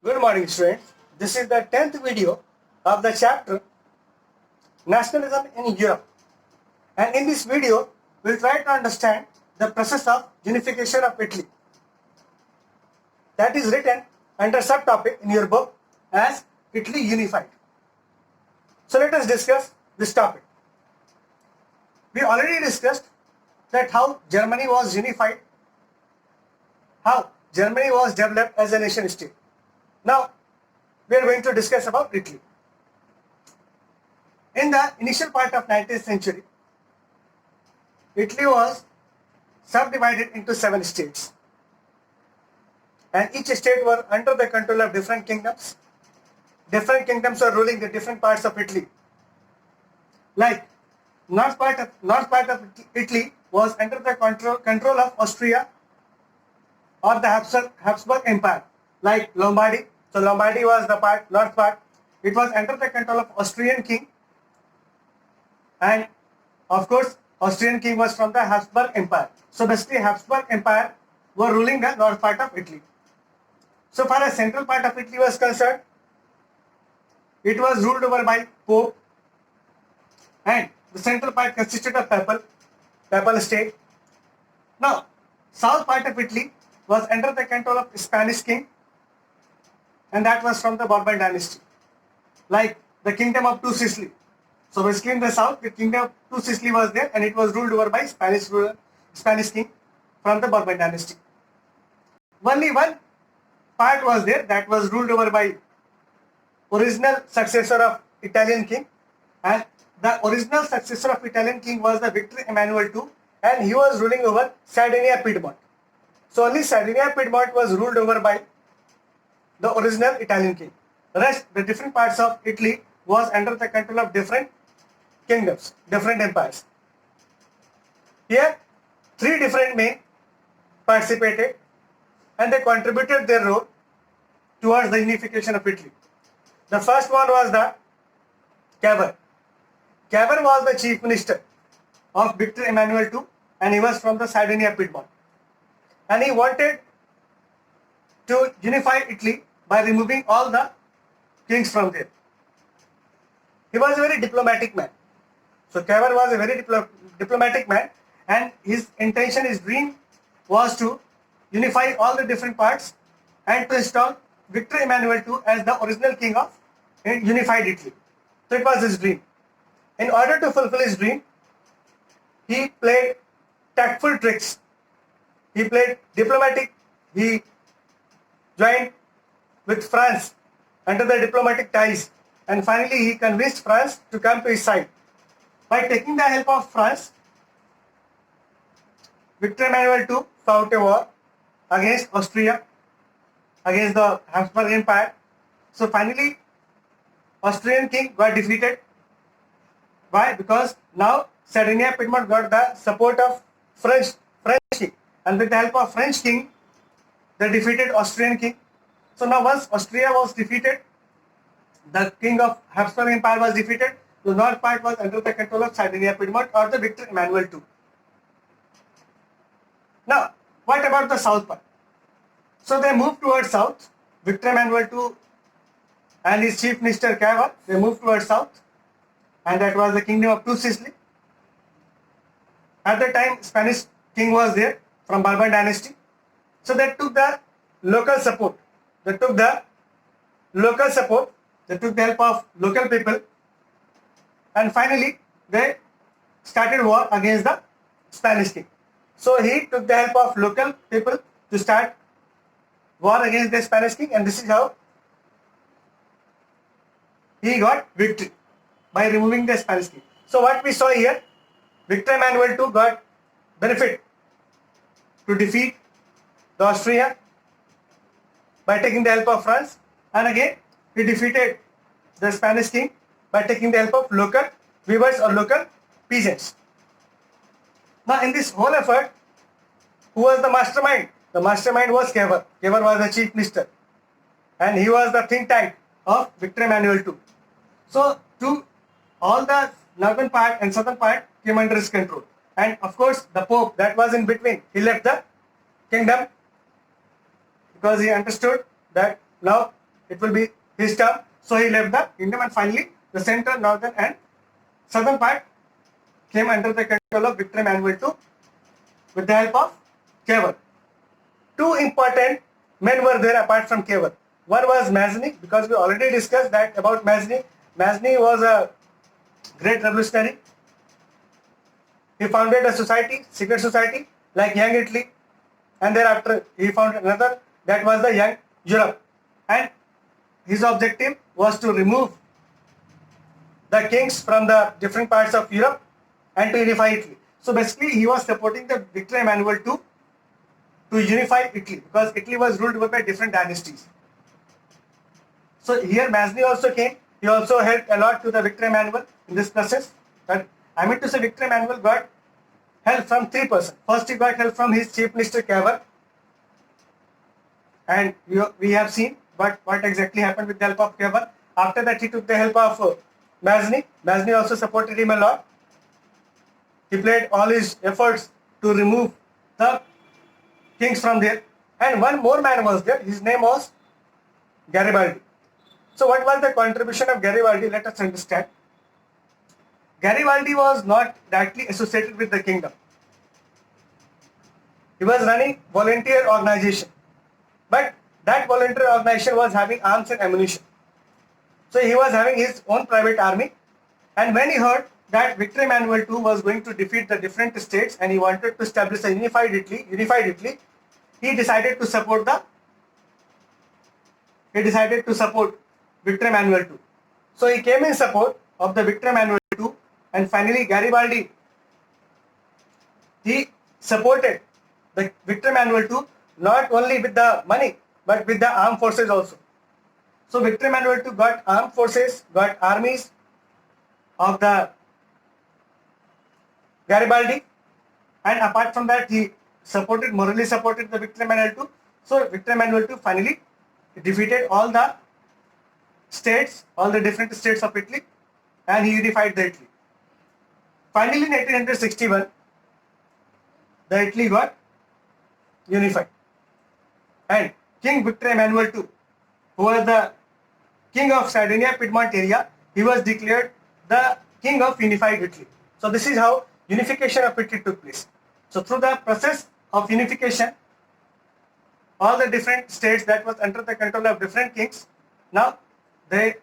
Good morning, students. This is the 10th video of the chapter Nationalism in Europe. And in this video, we'll try to understand the process of unification of Italy. That is written under subtopic in your book as Italy Unified. So let us discuss this topic. We already discussed that how Germany was unified, how Germany was developed as a nation state. Now, we are going to discuss about Italy. In the initial part of 19th century, Italy was subdivided into 7 states. And each state were under the control of different kingdoms. Different kingdoms were ruling the different parts of Italy. Like north part of Italy was under the control of Austria or the Habsburg Empire, like Lombardy. So Lombardy was the north part. It was under the control of Austrian king, and of course Austrian king was from the Habsburg Empire. So basically Habsburg Empire were ruling the north part of Italy. So far as central part of Italy was concerned, it was ruled over by Pope, and the central part consisted of papal state. Now south part of Italy was under the control of Spanish king, and that was from the Bourbon dynasty, like the kingdom of Two Sicily. So basically in the south, the kingdom of Two Sicily was there, and it was ruled over by Spanish king from the Bourbon dynasty. Only one part was there that was ruled over by original successor of Italian king, and the original successor of Italian king was the Victor Emmanuel II, and he was ruling over Sardinia Piedmont. So only Sardinia Piedmont was ruled over by the original Italian king. The rest, the different parts of Italy was under the control of different kingdoms, different empires. Here, 3 different men participated, and they contributed their role towards the unification of Italy. The first one was the Cavour. Cavour was the chief minister of Victor Emmanuel II, and he was from the Sardinia Piedmont. And he wanted to unify Italy by removing all the kings from there. He was a very diplomatic man. So Cavour was a very diplomatic man, and his intention, his dream was to unify all the different parts and to install Victor Emmanuel II as the original king of unified Italy. So it was his dream. In order to fulfill his dream, he played tactful tricks. He played diplomatic. He joined with France under the diplomatic ties, and finally he convinced France to come to his side. By taking the help of France, Victor Emmanuel II fought a war against Austria, against the Habsburg Empire. So finally, Austrian king got defeated. Why? Because now Sardinia Piedmont got the support of French king, and with the help of French king, they defeated Austrian king. So now once Austria was defeated, the king of Habsburg Empire was defeated, the north part was under the control of Sardinia Piedmont or the Victor Emmanuel II. Now, what about the south part? So they moved towards south. Victor Emmanuel II and his chief minister Cavour, they moved towards south, and that was the kingdom of Two Sicily. At the time, Spanish king was there from Bourbon dynasty. So they took the local support. They took the help of local people, and finally they started war against the Spanish king. So he took the help of local people to start war against the Spanish king, and this is how he got victory, by removing the Spanish king. So what we saw here, Victor Emmanuel II got benefit to defeat the Austria by taking the help of France, and again he defeated the Spanish king by taking the help of local weavers or local peasants. Now in this whole effort, who was the mastermind? The mastermind was Cavour. Cavour was the chief minister, and he was the think tank of Victor Emmanuel II. So to all the northern part and southern part came under his control. And of course the Pope that was in between, he left the kingdom because he understood that now it will be his term. So he left the kingdom, and finally the central, northern and southern part came under the control of Victor Emmanuel II with the help of Cavour. Two important men were there apart from Cavour. One was Mazzini, because we already discussed that about Mazzini. Mazzini was a great revolutionary. He founded a society, secret society like Young Italy, and thereafter he founded another, that was the Young Europe. And his objective was to remove the kings from the different parts of Europe and to unify Italy. So basically he was supporting the Victor Emmanuel II to unify Italy, because Italy was ruled over by different dynasties. So here Mazzini also came. He also helped a lot to the Victor Emmanuel in this process. But I mean to say, Victor Emmanuel got help from three persons. First, he got help from his chief minister Cavour, and we have seen what exactly happened with the help of Cavour. After that, he took the help of Mazzini. Mazzini also supported him a lot. He played all his efforts to remove the kings from there. And one more man was there. His name was Garibaldi. So what was the contribution of Garibaldi? Let us understand. Garibaldi was not directly associated with the kingdom. He was running volunteer organization. But that volunteer organization was having arms and ammunition. So he was having his own private army. And when he heard that Victor Emmanuel II was going to defeat the different states and he wanted to establish a unified Italy, he decided to support Victor Emmanuel II. So he came in support of the Victor Emmanuel II, and finally Garibaldi, he supported the Victor Emmanuel II not only with the money but with the armed forces also. So Victor Emmanuel II got armed forces, got armies of the Garibaldi, and apart from that he morally supported the Victor Emmanuel II. So Victor Emmanuel II finally defeated all the states, all the different states of Italy, and he unified the Italy. Finally in 1861, the Italy got unified. And King Victor Emmanuel II, who was the king of Sardinia Piedmont area, he was declared the king of unified Italy. So this is how unification of Italy took place. So through the process of unification, all the different states that was under the control of different kings, now they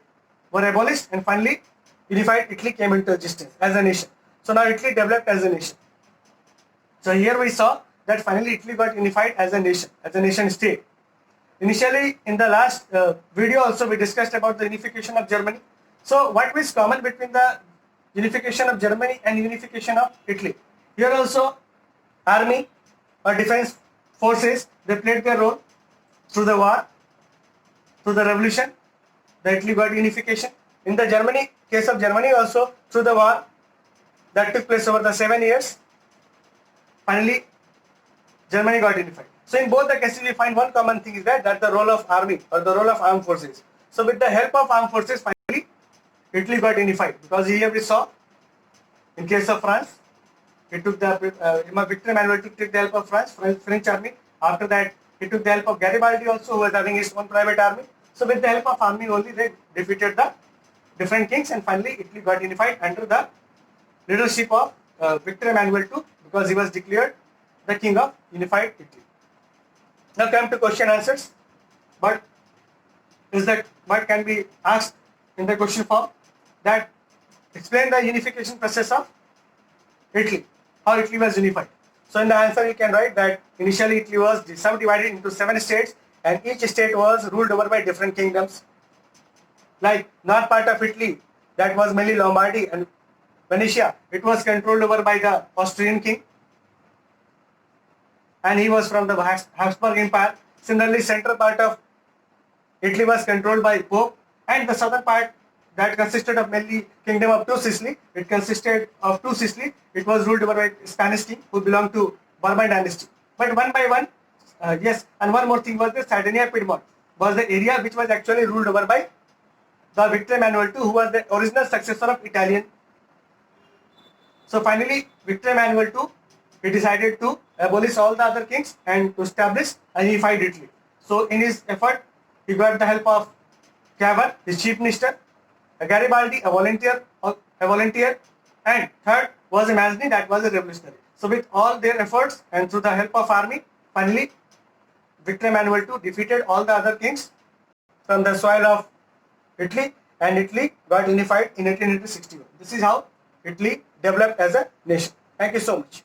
were abolished, and finally unified Italy came into existence as a nation. So now Italy developed as a nation. So here we saw that finally Italy got unified as a nation state. Initially in the last video also we discussed about the unification of Germany. So what is common between the unification of Germany and unification of Italy? Here also army or defense forces, they played their role through the war, through the revolution, the Italy got unification. In the case of Germany also, through the war that took place over the 7 years, finally Germany got unified. So in both the cases we find one common thing is that the role of army or the role of armed forces. So with the help of armed forces, finally Italy got unified, because here we saw in case of France, he took the Victor Emmanuel took the help of French army. After that, he took the help of Garibaldi also, who was having his own private army. So with the help of army only, they defeated the different kings, and finally Italy got unified under the leadership of Victor Emmanuel II, because he was declared the king of unified Italy. Now come to question answers. But what can be asked in the question form? That explain the unification process of Italy, how Italy was unified. So in the answer you can write that initially Italy was subdivided into 7 states, and each state was ruled over by different kingdoms. Like north part of Italy, that was mainly Lombardy and Venetia, it was controlled over by the Austrian king, and he was from the Habsburg Empire. Similarly, central part of Italy was controlled by Pope, and the southern part that consisted of mainly kingdom of Two Sicily. It consisted of Two Sicily. It was ruled over by Spanish king who belonged to Bourbon dynasty. But one by one, yes, and one more thing was the Sardinia Piedmont was the area which was actually ruled over by the Victor Emmanuel II, who was the original successor of Italian. So finally, Victor Emmanuel II, he decided to abolish all the other kings and to establish a unified Italy. So in his effort, he got the help of Cavour, his chief minister, Garibaldi, a volunteer, and third was a Mazzini, that was a revolutionary. So with all their efforts and through the help of army, finally Victor Emmanuel II defeated all the other kings from the soil of Italy, and Italy got unified in 1861. This is how Italy developed as a nation. Thank you so much.